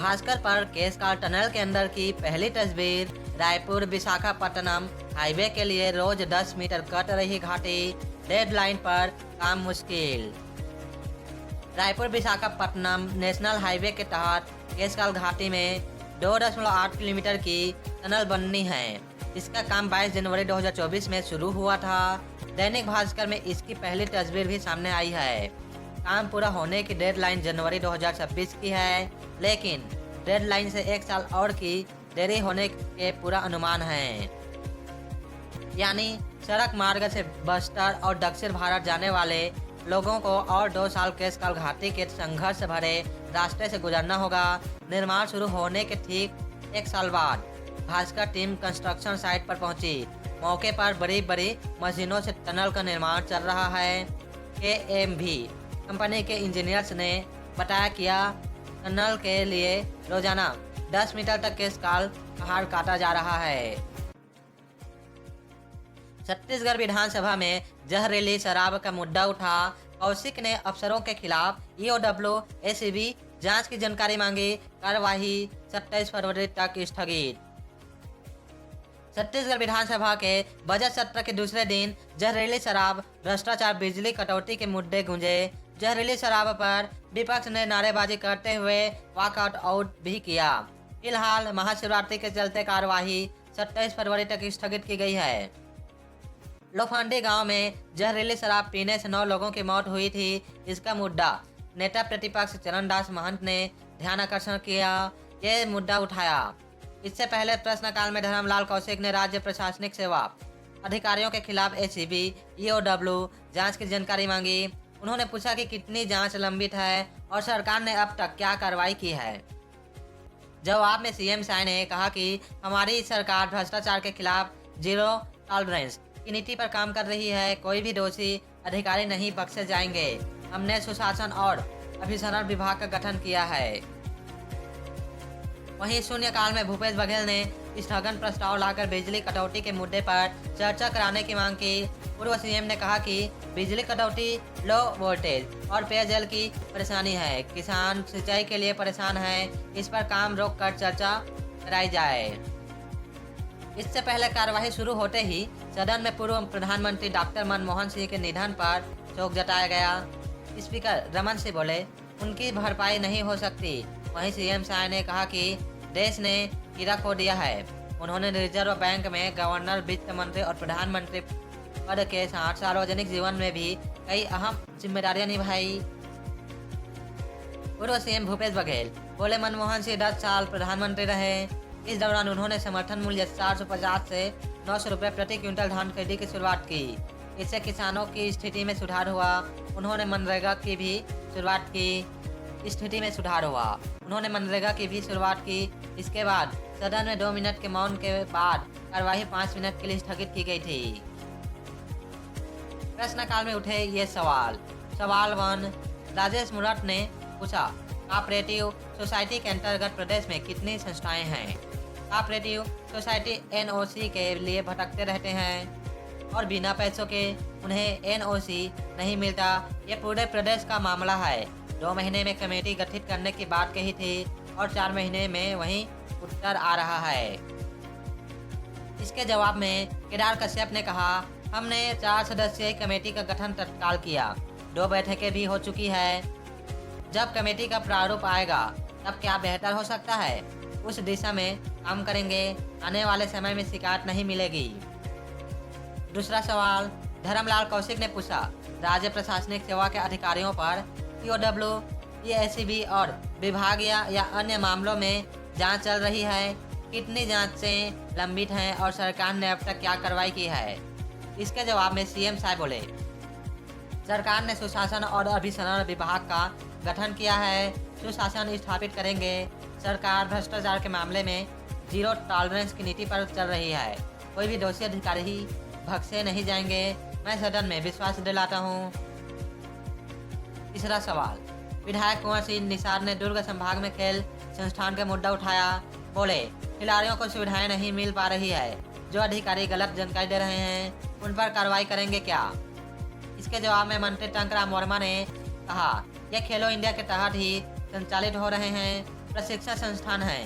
भास्कर पर केसकाल टनल के अंदर की पहली तस्वीर। रायपुर विशाखापट्टनम हाईवे के लिए रोज 10 मीटर कट रही घाटी, डेडलाइन पर काम मुश्किल। रायपुर विशाखापट्टनम नेशनल हाईवे के तहत केसकाल घाटी में 2.8 किलोमीटर की टनल बननी है। इसका काम 22 जनवरी 2024 में शुरू हुआ था। दैनिक भास्कर में इसकी पहली तस्वीर भी सामने आई है। काम पूरा होने की डेडलाइन जनवरी 2026 की है, लेकिन डेडलाइन से 1 साल और की देरी होने के पूरा अनुमान है। यानी सड़क मार्ग से बस्तर और दक्षिण भारत जाने वाले लोगों को और 2 साल केसकाल घाटी के संघर्ष भरे रास्ते से गुजरना होगा। निर्माण शुरू होने के ठीक 1 साल बाद भास्कर टीम कंस्ट्रक्शन साइट पर पहुंची। मौके पर बड़ी बड़ी मशीनों से टनल का निर्माण चल रहा है। KMV कंपनी के इंजीनियर्स ने बताया कि टनल के लिए रोजाना 10 मीटर तक केसकाल पहाड़ काटा जा रहा है। छत्तीसगढ़ विधानसभा में जहरीली शराब का मुद्दा उठा। कौशिक ने अफसरों के खिलाफ EOW ACB जांच की जानकारी मांगी। कार्यवाही 27 फरवरी तक स्थगित। छत्तीसगढ़ विधानसभा के बजट सत्र के दूसरे दिन जहरीली शराब, भ्रष्टाचार, बिजली कटौती के मुद्दे गूंजे। जहरीली शराब पर विपक्ष ने नारेबाजी करते हुए वॉकआउट भी किया। फिलहाल महाशिवरात्रि के चलते कार्यवाही 27 फरवरी तक स्थगित की गई है। लोफंडी गांव में जहरीली शराब पीने से 9 लोगों की मौत हुई थी। इसका मुद्दा नेता प्रतिपक्ष चरणदास महंत ने ध्यान आकर्षण किया। ये मुद्दा उठाया। इससे पहले प्रश्नकाल में धर्मलाल कौशिक ने राज्य प्रशासनिक सेवा अधिकारियों के खिलाफ ACB EOW जांच की जानकारी मांगी। उन्होंने पूछा कि कितनी जांच लंबित है और सरकार ने अब तक क्या कार्रवाई की है। जवाब में CM साय ने कहा कि हमारी सरकार भ्रष्टाचार के खिलाफ जीरो टॉलरेंस की नीति पर काम कर रही है। कोई भी दोषी अधिकारी नहीं बख्शे जाएंगे। हमने सुशासन और अभिसरण विभाग का गठन किया है। वहीं शून्यकाल में भूपेश बघेल ने स्थगन प्रस्ताव लाकर बिजली कटौती के मुद्दे पर चर्चा कराने की मांग की। पूर्व CM ने कहा कि बिजली कटौती, लो वोल्टेज और पेयजल की परेशानी है। किसान सिंचाई के लिए परेशान हैं। इस पर काम रोक कर चर्चा कराई जाए। इससे पहले कार्यवाही शुरू होते ही सदन में पूर्व प्रधानमंत्री डॉक्टर मनमोहन सिंह के निधन पर शोक जताया गया। स्पीकर रमन सिंह बोले, उनकी भरपाई नहीं हो सकती। वहीं CM साय ने कहा कि देश ने हीरा खो दिया है। उन्होंने रिजर्व बैंक में गवर्नर, वित्त मंत्री और प्रधानमंत्री पद के साथ सार्वजनिक जीवन में भी कई अहम जिम्मेदारियां निभाई। पूर्व CM भूपेश बघेल बोले, मनमोहन सिंह 10 साल प्रधानमंत्री रहे। इस दौरान उन्होंने समर्थन मूल्य 450 से 900 रुपये प्रति क्विंटल धान खरीदी की शुरुआत की। इससे किसानों की स्थिति में सुधार हुआ। उन्होंने मनरेगा की भी शुरुआत की। इसके बाद सदन में 2 मिनट के मौन के बाद कार्यवाही 5 मिनट के लिए स्थगित की गई थी। प्रश्नकाल में उठे ये सवाल। सवाल 1, राजेश मुरट ने पूछा, कोऑपरेटिव सोसाइटी के अंतर्गत प्रदेश में कितनी संस्थाएं हैं? कोऑपरेटिव सोसाइटी NOC के लिए भटकते रहते हैं और बिना पैसों के उन्हें NOC नहीं मिलता। ये पूरे प्रदेश का मामला है। 2 महीने में कमेटी गठित करने की बात कही थी और 4 महीने में वही उत्तर आ रहा है। इसके जवाब में केदार कश्यप ने कहा, हमने 4 सदस्यीय कमेटी का गठन तत्काल किया। 2 बैठकें भी हो चुकी है। जब कमेटी का प्रारूप आएगा तब क्या बेहतर हो सकता है, उस दिशा में काम करेंगे। आने वाले समय में शिकायत नहीं मिलेगी। दूसरा सवाल धर्मलाल कौशिक ने पूछा, राज्य प्रशासनिक सेवा के अधिकारियों पर EOW, ACB और विभागीय या अन्य मामलों में जांच चल रही है। कितनी जांचें लंबित हैं और सरकार ने अब तक क्या कार्रवाई की है? इसके जवाब में CM साहब बोले, सरकार ने सुशासन और अभिसरण विभाग का गठन किया है। सुशासन स्थापित करेंगे। सरकार भ्रष्टाचार के मामले में जीरो टॉलरेंस की नीति पर चल रही है। कोई भी दोषी अधिकारी ही बख्शे नहीं जाएंगे। मैं सदन में विश्वास दिलाता हूँ। तीसरा सवाल विधायक कुंवर सिंह निषाद ने दुर्ग संभाग में खेल संस्थान का मुद्दा उठाया। बोले, खिलाड़ियों को सुविधाएं नहीं मिल पा रही है। जो अधिकारी गलत जानकारी दे रहे हैं उन पर कार्रवाई करेंगे क्या? इसके जवाब में मंत्री टंकराम वर्मा ने कहा, यह खेलो इंडिया के तहत ही संचालित हो रहे हैं। प्रशिक्षण संस्थान है।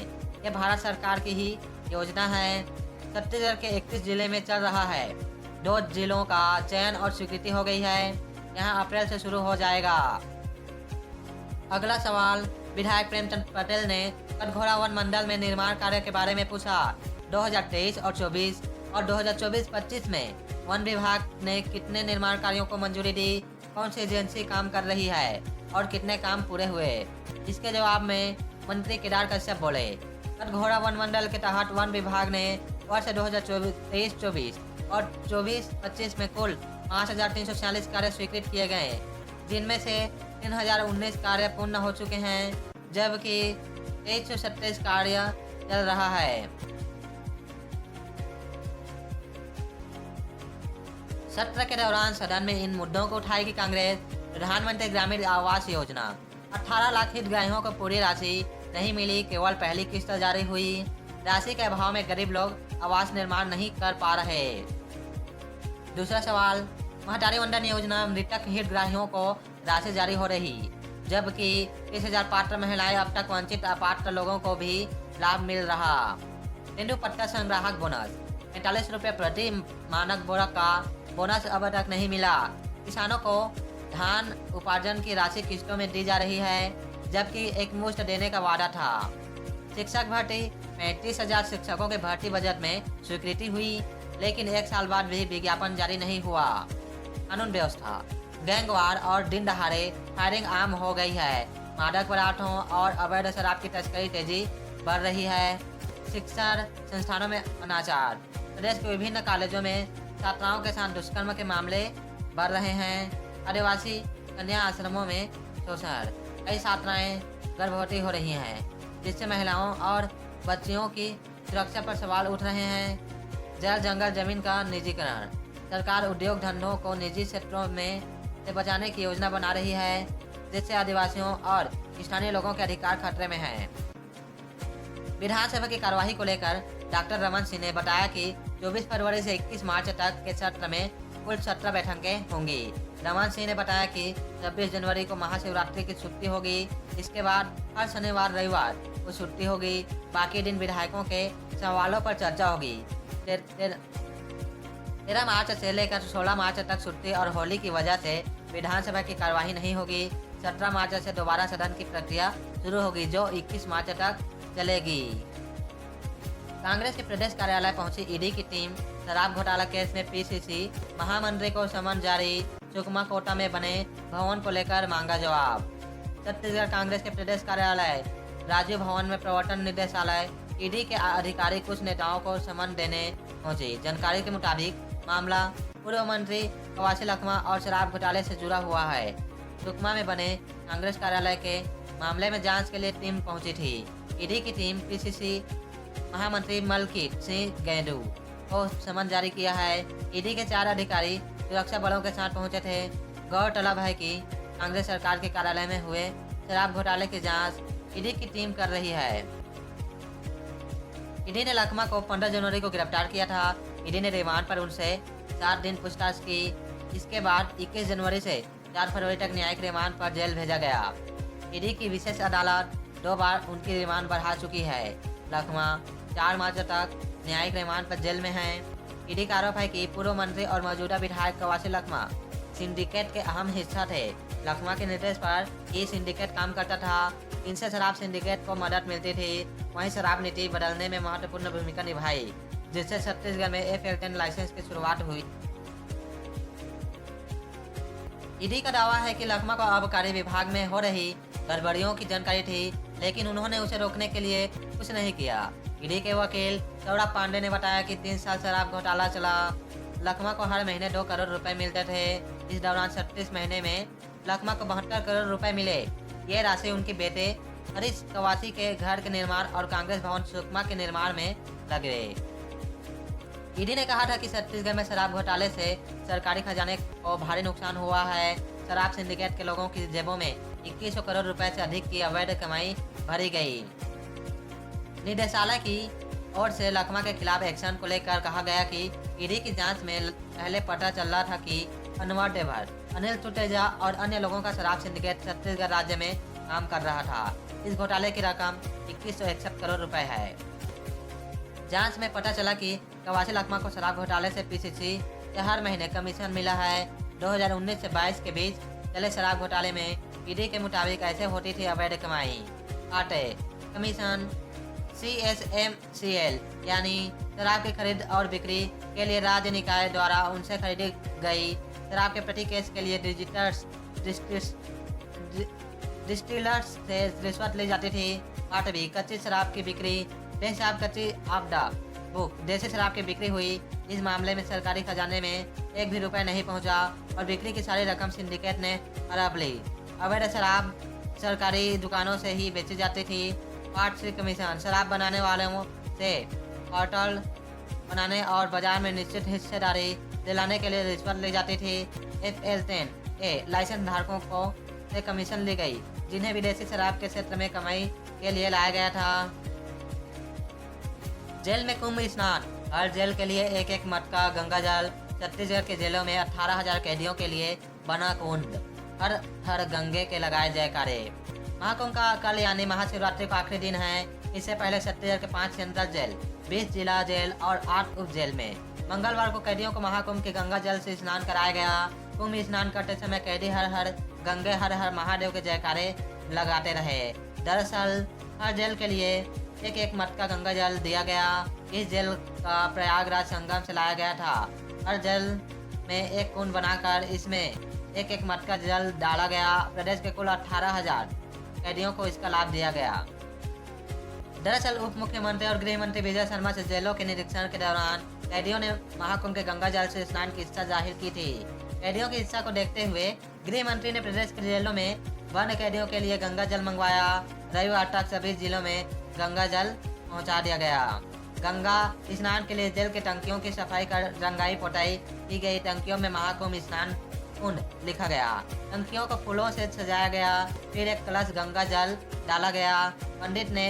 यह भारत सरकार की ही योजना है। छत्तीसगढ़ के 31 जिले में चल रहा है। 2 जिलों का चयन और स्वीकृति हो गई है। यहाँ अप्रैल से शुरू हो जाएगा। अगला सवाल विधायक प्रेमचंद पटेल ने कटघोरा वन मंडल में निर्माण कार्य के बारे में पूछा। 2023 और 24 और 2024-25 में वन विभाग ने कितने निर्माण कार्यों को मंजूरी दी, कौन सी एजेंसी काम कर रही है और कितने काम पूरे हुए। इसके जवाब में मंत्री केदार कश्यप बोले, कटघोरा वन मंडल के तहत वन विभाग ने वर्ष 2023-24 और 24-25 में कुल 5,346 कार्य स्वीकृत किए गए, जिनमें से 3,019 कार्य पूर्ण हो चुके हैं, जबकि 2327 कार्य चल रहा है। सत्र के दौरान सदन में इन मुद्दों को उठाएगी कांग्रेस। प्रधानमंत्री ग्रामीण आवास योजना 18 लाख हितग्राहियों को पूरी राशि नहीं मिली, केवल पहली किस्त जारी हुई। राशि के अभाव में गरीब लोग आवास निर्माण नहीं कर पा रहे। दूसरा सवाल, महतारी वंदन योजना मृतक हितग्राहियों को राशि जारी हो रही, जबकि 30,000 पात्र महिलाएं अब तक वंचित अपात्र लोगों को भी लाभ मिल रहा। तेंदुपत्ता संग्राहक बोनस 45 रुपये प्रति मानक बोरा का बोनस अब तक नहीं मिला। किसानों को धान उपार्जन की राशि किस्तों में दी जा रही है, जबकि एक मुश्त देने का वादा था। शिक्षक भर्ती 35,000 शिक्षकों के भर्ती बजट में स्वीकृति हुई, लेकिन 1 साल बाद भी विज्ञापन जारी नहीं हुआ। कानून व्यवस्था, गैंगवार और दिन दहाड़े फायरिंग आम हो गई है। मादक पदार्थों और अवैध शराब की तस्करी तेजी बढ़ रही है। शिक्षा संस्थानों में अनाचार, प्रदेश के विभिन्न कॉलेजों में छात्राओं के साथ दुष्कर्म के मामले बढ़ रहे हैं। आदिवासी कन्या आश्रमों में शोषण, कई छात्राएं गर्भवती हो रही हैं, जिससे महिलाओं और बच्चियों की सुरक्षा पर सवाल उठ रहे हैं। जल जंगल जमीन का निजीकरण, सरकार उद्योग धंधों को निजी क्षेत्रों में से बचाने की योजना बना रही है, जिससे आदिवासियों और स्थानीय लोगों के अधिकार खतरे में हैं। विधानसभा की कार्यवाही को लेकर डॉक्टर रमन सिंह ने बताया कि 24 फरवरी से 21 मार्च तक के सत्र में कुल 17 बैठकें होंगी। रमन सिंह ने बताया कि 26 जनवरी को महाशिवरात्रि की छुट्टी होगी। इसके बाद हर शनिवार रविवार को छुट्टी होगी। बाकी दिन विधायकों के सवालों पर चर्चा होगी। 13 मार्च से लेकर 16 मार्च तक छुट्टी और होली की वजह से विधानसभा की कार्यवाही नहीं होगी। 17 मार्च से दोबारा सदन की प्रक्रिया शुरू होगी, जो 21 मार्च तक चलेगी। कांग्रेस के प्रदेश कार्यालय पहुंची ईडी की टीम। शराब घोटाला केस में पीसीसी महामंत्री को समन जारी। सुकमा कोटा में बने भवन को लेकर मांगा जवाब। छत्तीसगढ़ कांग्रेस के प्रदेश कार्यालय राजीव भवन में प्रवर्तन निदेशालय ईडी के अधिकारी कुछ नेताओं को समन देने पहुंची। जानकारी के मुताबिक मामला पूर्व मंत्री कवासी लखमा और शराब घोटाले से जुड़ा हुआ है। सुकमा में बने कांग्रेस कार्यालय के मामले में जांच के लिए टीम पहुंची थी। ईडी की टीम पीसीसी महामंत्री मलकीत सिंह गैंडू को समन जारी किया है। ईडी के 4 अधिकारी सुरक्षा बलों के साथ पहुंचे थे। गौरतलब है कि कांग्रेस सरकार के कार्यालय में हुए शराब घोटाले की जांच ईडी की टीम कर रही है। ईडी ने लखमा को 15 जनवरी को गिरफ्तार किया था। ईडी ने रिमांड पर उनसे 4 दिन पूछताछ की। इसके बाद 21 जनवरी से 4 फरवरी तक न्यायिक रिमांड पर जेल भेजा गया। ईडी की विशेष अदालत 2 बार उनकी रिमांड बढ़ा चुकी है। लखमा 4 मार्च तक न्यायिक रिमांड पर जेल में हैं। ईडी का आरोप है कि पूर्व मंत्री और मौजूदा विधायक कवासी लखमा सिंडिकेट के अहम हिस्सा थे। लखमा के निर्देश पर ये सिंडिकेट काम करता था। इनसे शराब सिंडिकेट को मदद मिलती थी। वहीं शराब नीति बदलने में महत्वपूर्ण भूमिका निभाई, जिससे छत्तीसगढ़ में एफ-10 लाइसेंस की शुरुआत हुई। ईडी का दावा है कि लखमा को आबकारी विभाग में हो रही गड़बड़ियों की जानकारी थी, लेकिन उन्होंने उसे रोकने के लिए कुछ नहीं किया। ईडी के वकील सौरभ पांडे ने बताया कि 3 साल शराब घोटाला चला। लखमा को हर महीने 2 करोड़ रुपए मिलते थे। इस दौरान 36 महीने में लखमा को 72 करोड़ रुपए मिले। ये राशि उनके बेटे हरीश कवासी के घर के निर्माण और कांग्रेस भवन सुकमा के निर्माण में लगे। ईडी ने कहा था कि छत्तीसगढ़ में शराब घोटाले से सरकारी खजाने को भारी नुकसान हुआ है। शराब सिंडिकेट के लोगों की जेबों में 2100 करोड़ रुपए से अधिक की अवैध कमाई भरी गई। निदेशालय की ओर से लखमा के खिलाफ एक्शन को लेकर कहा गया कि ईडी की जांच में पहले पता चल रहा था कि अनवर देवर, अनिल तुटेजा और अन्य लोगों का शराब सिंडिकेट छत्तीसगढ़ राज्य में काम कर रहा था। इस घोटाले की रकम 2161 करोड़ रुपए है। जांच में पता चला कि कवासी लखमा को शराब घोटाले से पीसीसी से हर महीने कमीशन मिला है। 2019 से 22 के बीच चले शराब घोटाले में ईडी के मुताबिक ऐसे होती थी अवैध कमाई। आटे कमीशन CSMCL यानी शराब की खरीद और बिक्री के लिए राज्य निकाय द्वारा उनसे खरीदी गई शराब के प्रति केस के लिए डिस्टिलर्स से रिश्वत ली जाती थी। 8वीं कच्ची शराब की बिक्री बेहिसाब कच्ची आपदा बुक देसी शराब की बिक्री हुई। इस मामले में सरकारी खजाने में एक भी रुपए नहीं पहुंचा और बिक्री की सारी रकम सिंडिकेट ने हड़प ली। अवैध शराब सरकारी दुकानों से ही बेची जाती थी। पार्ट 3 कमीशन शराब बनाने वालों से कार्टेल बनाने और बाजार में निश्चित हिस्सेदारी दिलाने के लिए रिश्वत ली जाती थी। FL10A लाइसेंस धारकों को से कमीशन ली गई जिन्हें विदेशी शराब के क्षेत्र में कमाई के लिए लाया गया था। जेल में कुंभ स्नान हर जेल के लिए एक एक मटका गंगा जल। छत्तीसगढ़ के जेलों में 18,000 कैदियों के लिए बना कुंड। हर हर गंगे के लगाए जयकारे। महाकुंभ का कल यानी महाशिवरात्रि का आखिरी दिन है। इससे पहले छत्तीसगढ़ के 5 सेंट्रल जेल, 20 जिला जेल और 8 उप जेल में मंगलवार को कैदियों को महाकुंभ के गंगा जल से स्नान कराया गया। कुंभ स्नान करते समय कैदी हर हर गंगे हर हर महादेव के जयकारे लगाते रहे। दरअसल हर जेल के लिए एक एक मटका गंगा जल दिया गया। इस जेल का प्रयागराज संगम से लाया गया था। हर जेल में एक कुंड बनाकर इसमें एक एक मटका जल डाला गया। प्रदेश के कुल 18,000 कैदियों को इसका लाभ दिया गया। दरअसल उप मुख्यमंत्री और गृह मंत्री विजय शर्मा से जेलों के निरीक्षण के दौरान कैदियों ने महाकुंभ के गंगा जल से स्नान की इच्छा जाहिर की थी। कैदियों की इच्छा को देखते हुए गृह मंत्री ने प्रदेश के जेलों में बंद कैदियों के लिए गंगा जल मंगवाया। रविवार तक सभी जिलों में गंगा जल पहुंचा दिया गया। गंगा स्नान के लिए जेल के टंकियों की सफाई कर रंगाई पोताई की गई। टंकियों में महाकुंभ स्नान कुंड लिखा गया। टंकियों को फूलों से सजाया गया। फिर एक कलश गंगा जल डाला गया। पंडित ने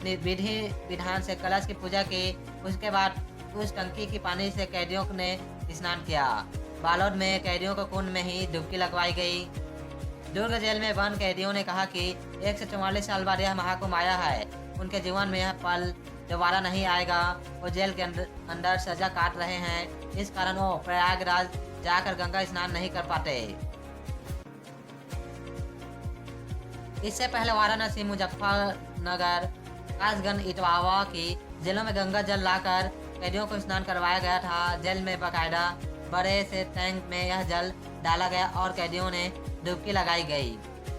विधि विधान से कलश की पूजा की। उसके बाद उस टंकी की पानी से कैदियों ने स्नान किया। बालोद में कैदियों को कुंड में ही डुबकी लगवाई गई। दुर्ग जेल में बंद कैदियों ने कहा कि 144 साल बाद यह महाकुंभ आया है। उनके जीवन में यह पल दोबारा नहीं आएगा। वो जेल के अंदर सजा काट रहे हैं। इस कारण वो प्रयागराज जाकर गंगा स्नान नहीं कर पाते। इससे पहले वाराणसी, मुजफ्फरनगर, कासगंज, इटावा की जेलों में गंगा जल लाकर कैदियों को स्नान करवाया गया था। जेल में बाकायदा बड़े से टैंक में यह जल डाला गया और कैदियों ने डुबकी लगाई गई।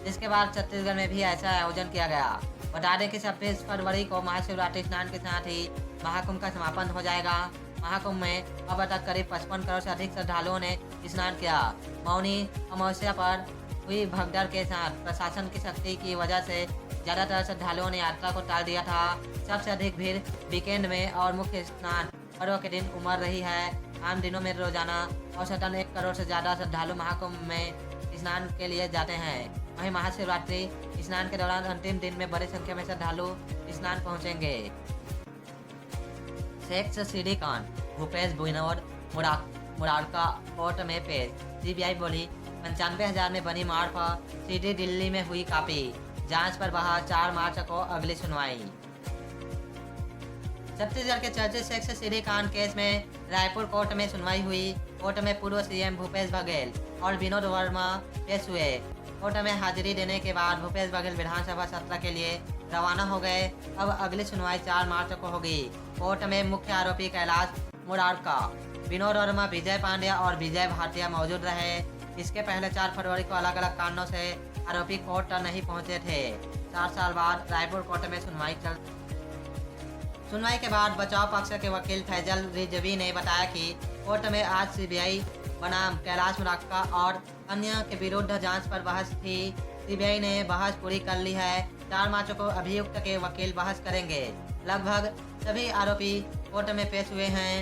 इसके बाद छत्तीसगढ़ में भी ऐसा आयोजन किया गया। बता दें कि 26 फरवरी को महाशिवरात्रि स्नान के साथ ही महाकुंभ का समापन हो जाएगा। महाकुंभ में अब तक करीब 55 करोड़ से अधिक श्रद्धालुओं ने स्नान किया। मौनी अमावस्या पर हुई भगदड़ के साथ प्रशासन की सख्ती की वजह से ज्यादातर श्रद्धालुओं ने यात्रा को टाल दिया था। सबसे अधिक भीड़ वीकेंड में और मुख्य स्नान पर्व के दिन उमड़ रही है। आम दिनों में रोजाना औसतन 1 करोड़ से ज्यादा श्रद्धालु महाकुंभ में स्नान के लिए जाते हैं। वहीं महाशिवरात्रि स्नान के दौरान अंतिम दिन में बड़ी संख्या में श्रद्धालु स्नान पहुंचेंगे। सेक्स सीडी कांड भूपेश बिनोद मुरारका कोर्ट में पेश। सीबीआई बोली 95,000 में बनी मार्फ सीडी दिल्ली में हुई कापी। जांच पर बहाल 4 मार्च को अगली सुनवाई। छत्तीसगढ़ के चर्चित सेक्स सीडी कांड केस में रायपुर कोर्ट में सुनवाई हुई। कोर्ट में पूर्व सीएम भूपेश बघेल और विनोद वर्मा पेश हुए। कोर्ट में हाजिरी देने के बाद भूपेश बघेल विधानसभा सत्र के लिए रवाना हो गए। अब अगली सुनवाई 4 मार्च को होगी। कोर्ट में मुख्य आरोपी कैलाश मुरारका, विनोद वर्मा, विजय पांड्या और विजय भाटिया मौजूद रहे। इसके पहले 4 फरवरी को अलग अलग कारणों से आरोपी कोर्ट नहीं पहुंचे थे। 4 साल बाद रायपुर कोर्ट में सुनवाई के बाद बचाव पक्ष के वकील फैजल रिजवी ने बताया कि कोर्ट में आज सीबीआई बनाम कैलाश मुरारका और अन्य के विरुद्ध जांच पर बहस थी। सीबीआई ने बहस पूरी कर ली है। 4 मार्च को अभियुक्त के वकील बहस करेंगे। लगभग सभी आरोपी कोर्ट में पेश हुए हैं।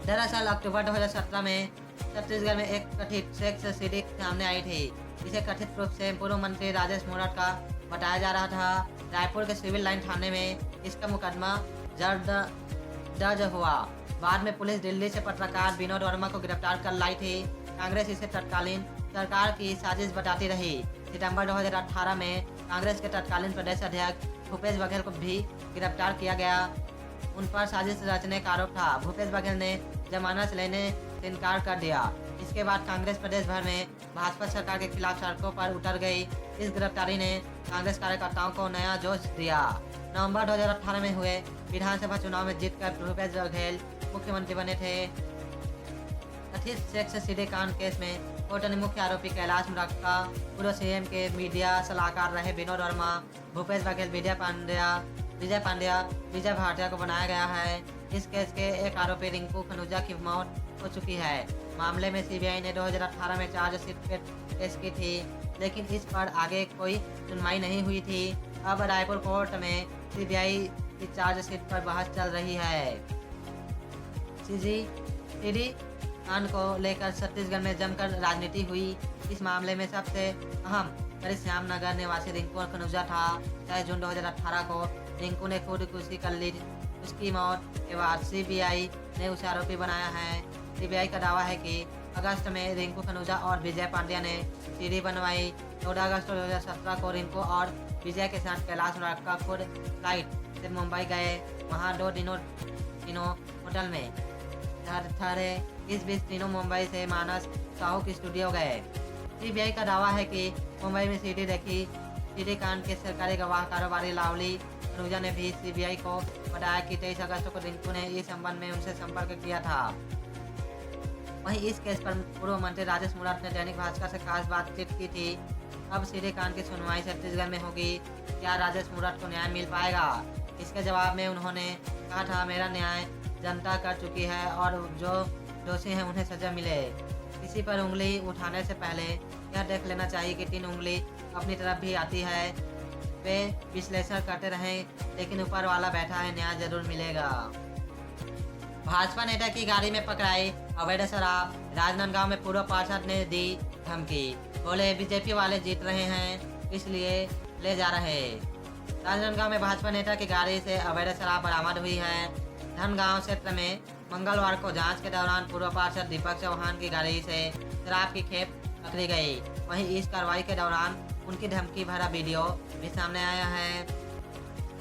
दरअसल अक्टूबर 2017 में छत्तीसगढ़ में एक कथित सेक्स सीडी सामने आई थी। इसे कथित रूप से पूर्व मंत्री राजेश मूणत का बताया जा रहा था। रायपुर के सिविल लाइन थाने में इसका मुकदमा दर्ज हुआ। बाद में पुलिस दिल्ली से पत्रकार विनोद वर्मा को गिरफ्तार कर लाई थी। कांग्रेस इसे तत्कालीन सरकार की साजिश बताती रही। सितंबर 2018 में कांग्रेस के तत्कालीन प्रदेश अध्यक्ष भूपेश बघेल को भी गिरफ्तार किया गया। उन पर साजिश रचने का आरोप था। भूपेश बघेल ने जमानत लेने से इनकार कर दिया। इसके बाद कांग्रेस प्रदेश भर में भाजपा सरकार के खिलाफ सड़कों पर उतर गई। इस गिरफ्तारी ने कांग्रेस कार्यकर्ताओं को नया जोश दिया। नवंबर 2018 में हुए विधानसभा चुनाव में जीतकर भूपेश बघेल मुख्यमंत्री बने थे। कथित सेक्स सीडी कांड केस में कोर्ट ने मुख्य आरोपी कैलाश मुराक्का, पूर्व सीएम के मीडिया सलाहकार रहे विनोद वर्मा, भूपेश बघेल, विजय भाटिया को बनाया गया है। इस केस के एक आरोपी रिंकू खनूजा की मौत हो चुकी है। मामले में सीबीआई ने 2018 में चार्जशीट पेश की थी, लेकिन इस पर आगे कोई सुनवाई नहीं हुई थी। अब रायपुर कोर्ट में सीबीआई की चार्जशीट पर बहस चल रही है। सीडी कांड को लेकर छत्तीसगढ़ में जमकर राजनीति हुई। इस मामले में सबसे अहम श्याम नगर निवासी रिंकू खनूजा था। 23 जून 2018 को रिंकू ने खुदकुशी कर ली। उसकी मौत के बाद सीबीआई ने उसे आरोपी बनाया है। सीबीआई का दावा है कि अगस्त में रिंकू खनूजा और विजय पांड्या ने सीडी बनवाई। 14 अगस्त 2017 को रिंकू और विजय के साथ कैलाश मुराक्का खुद फ्लाइट से मुंबई गए। वहां 2 दिनों होटल में ठहरे। इस बीच तीनों मुंबई से मानस साहू की स्टूडियो गए। सीबीआई का दावा है कि मुंबई में सीडी देखी। सीडी कांड के सरकारी गवाह कारोबारी लावली खनूजा ने भी सीबीआई को बताया कि 23 अगस्त को रिंकू ने इस संबंध में उनसे संपर्क किया था। वहीं इस केस पर पूर्व मंत्री राजेश मुराट ने दैनिक भास्कर से खास बातचीत की थी। अब सीडी कांड की सुनवाई छत्तीसगढ़ में होगी। क्या राजेश मुराट को न्याय मिल पाएगा? इसके जवाब में उन्होंने कहा था, मेरा न्याय जनता कर चुकी है और जो दोषी हैं उन्हें सजा मिले। किसी पर उंगली उठाने से पहले यह देख लेना चाहिए कि 3 उंगली अपनी तरफ भी आती है। वे विश्लेषण करते रहें, लेकिन ऊपर वाला बैठा है, न्याय जरूर मिलेगा। भाजपा नेता की गाड़ी में पकड़ाई अवैध शराब। राजनांदगांव में पूर्व पार्षद ने दी धमकी। बोले बीजेपी वाले जीत रहे हैं इसलिए ले जा रहे। राजनांदगांव में भाजपा नेता की गाड़ी से अवैध शराब बरामद हुई है। धनगांव क्षेत्र में मंगलवार को जांच के दौरान पूर्व पार्षद दीपक चौहान की गाड़ी से शराब की खेप पकड़ी गई। वहीं इस कार्रवाई के दौरान उनकी धमकी भरा वीडियो भी सामने आया है।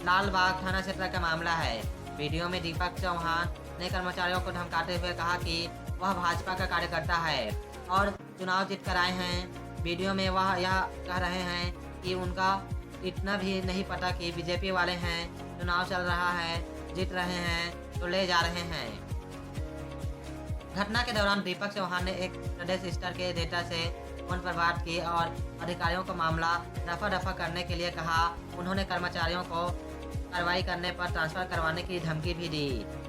लालबाग थाना क्षेत्र का मामला है। वीडियो में दीपक चौहान ने कर्मचारियों को धमकाते हुए कहा कि वह भाजपा का कार्यकर्ता है और चुनाव जीत कर आए हैं। वीडियो में वह यह कह रहे हैं कि उनका इतना भी नहीं पता कि बीजेपी वाले हैं, चुनाव चल रहा है, जीत रहे हैं तो ले जा रहे हैं। घटना के दौरान दीपक चौहान ने एक प्रदेश स्तर के नेता से फोन पर बात की और अधिकारियों को मामला रफा दफा करने के लिए कहा। उन्होंने कर्मचारियों को कार्रवाई करने पर ट्रांसफर करवाने की धमकी भी दी।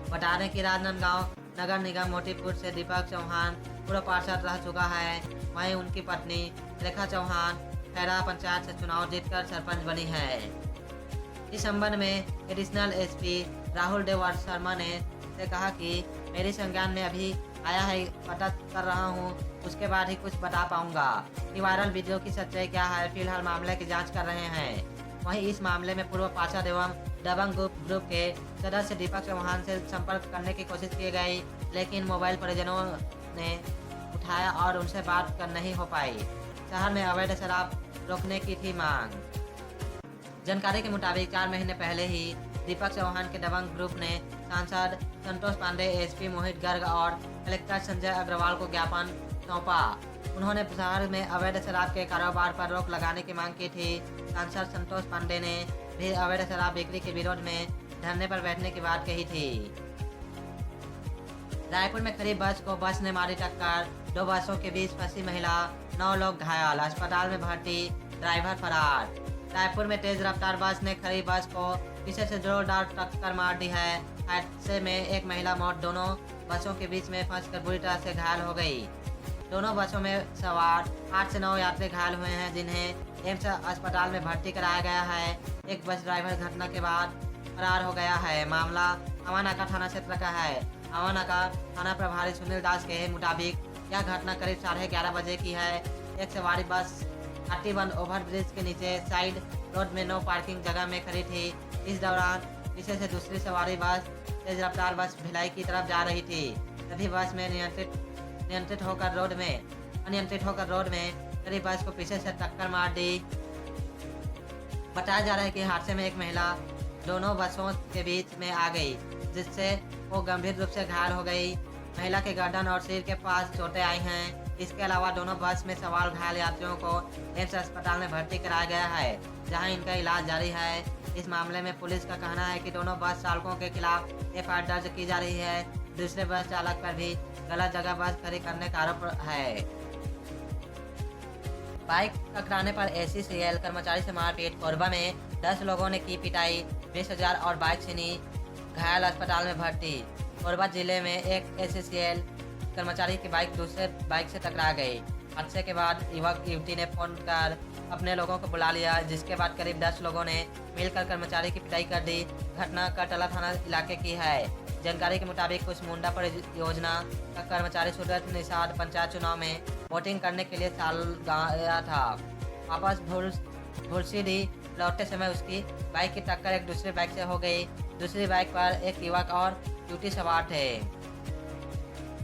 बता दें कि राजनांदगांव नगर निगम मोतीपुर से दीपक चौहान पूर्व पार्षद रह चुका है। वहीं उनकी पत्नी रेखा चौहान खैरा पंचायत से चुनाव जीतकर सरपंच बनी है। इस संबंध में एडिशनल एसपी राहुल देवर शर्मा ने से कहा कि मेरे संज्ञान में अभी आया है, पता कर रहा हूं, उसके बाद ही कुछ बता पाऊंगा कि वायरल वीडियो की सच्चाई क्या है। फिलहाल मामले की जांच कर रहे हैं। वहीं इस मामले में पूर्व पार्षद एवं दबंग ग्रुप के सदस्य दीपक चौहान से संपर्क करने की कोशिश की गई, लेकिन मोबाइल परिजनों ने उठाया और उनसे बात कर नहीं हो पाई। शहर में अवैध शराब रोकने की थी मांग। जानकारी के मुताबिक 4 महीने पहले ही दीपक चौहान के दबंग ग्रुप ने सांसद संतोष पांडे, एसपी मोहित गर्ग और कलेक्टर संजय अग्रवाल को ज्ञापन सौंपा। उन्होंने शहर में अवैध शराब के कारोबार पर रोक लगाने की मांग की थी। सांसद संतोष पांडे ने भी अवैध शराब बिक्री के विरोध में धरने पर बैठने की बात कही थी। रायपुर में खड़ी बस को बस ने मारी टक्कर। 2 बसों के बीच फंसी महिला, 9 लोग घायल, अस्पताल में भर्ती, ड्राइवर फरार। रायपुर में तेज रफ्तार बस ने खड़ी बस को पीछे से जोरदार टक्कर मार दी है। हादसे में एक महिला मौत, दोनों बसों के बीच में फंसकर बुरी तरह से घायल हो गई। दोनों बसों में सवार 8 से 9 यात्री घायल हुए हैं, जिन्हें एम्स अस्पताल में भर्ती कराया गया है। एक बस ड्राइवर घटना के बाद फरार हो गया है। मामला अवानाका थाना क्षेत्र का है। अवानाका थाना प्रभारी सुनील दास के मुताबिक यह घटना करीब 11:30 बजे की है। एक सवारी बस घाटीबंद ओवरब्रिज के नीचे साइड रोड में नो पार्किंग जगह में खड़ी थी। इस दौरान पीछे से दूसरी सवारी बस तेज रफ्तार बस भिलाई की तरफ जा रही थी। तभी बस में अनियंत्रित होकर रोड में खड़ी बस को पीछे से टक्कर मार दी। बताया जा रहा है कि हादसे में एक महिला दोनों बसों के बीच में आ गई, जिससे वो गंभीर रूप से घायल हो गई। महिला के गर्दन और सिर के पास चोटें आई हैं। इसके अलावा दोनों बस में सवार घायल यात्रियों को एम्स अस्पताल में भर्ती कराया गया है, जहां इनका इलाज जारी है। इस मामले में पुलिस का कहना है कि दोनों बस चालकों के खिलाफ एफआईआर दर्ज की जा रही है। दूसरे बस चालक पर भी गलत जगह बस खड़ी करने का आरोप है। बाइक टकराने पर एसीसीएल कर्मचारी से मारपीट। कोरबा में 10 लोगों ने की पिटाई, 20,000 और बाइक छीनी, घायल अस्पताल में भर्ती। कोरबा जिले में एक एसीसीएल कर्मचारी की बाइक दूसरे बाइक से टकरा गई। हादसे के बाद युवक युवती ने फोन कर अपने लोगों को बुला लिया, जिसके बाद करीब 10 लोगों ने मिलकर कर्मचारी की पिटाई कर दी। घटना कटला थाना इलाके की है। जानकारी के मुताबिक कुछ मुंडा परियोजना का कर्मचारी सूरज निषाद पंचायत चुनाव में वोटिंग करने के लिए साल गया था। वापस भुलसीडी लौटते समय उसकी बाइक की टक्कर एक दूसरी बाइक से हो गई। दूसरी बाइक पर एक युवक और युवती सवार थे।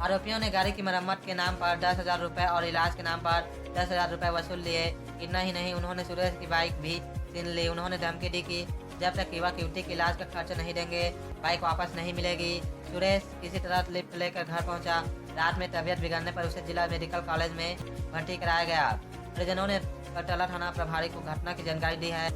आरोपियों ने गाड़ी की मरम्मत के नाम पर 10,000 रुपये और इलाज के नाम पर 10,000 रुपये वसूल लिए। इतना ही नहीं, उन्होंने सुरेश की बाइक भी छीन ली। उन्होंने धमकी दी कि जब तक युवक युवती के इलाज का खर्च नहीं देंगे, बाइक वापस नहीं मिलेगी। सुरेश किसी तरह लिफ्ट लेकर घर पहुंचा। रात में तबीयत बिगड़ने पर उसे जिला मेडिकल कॉलेज में भर्ती कराया गया। परिजनों ने कटला थाना प्रभारी को घटना की जानकारी दी है।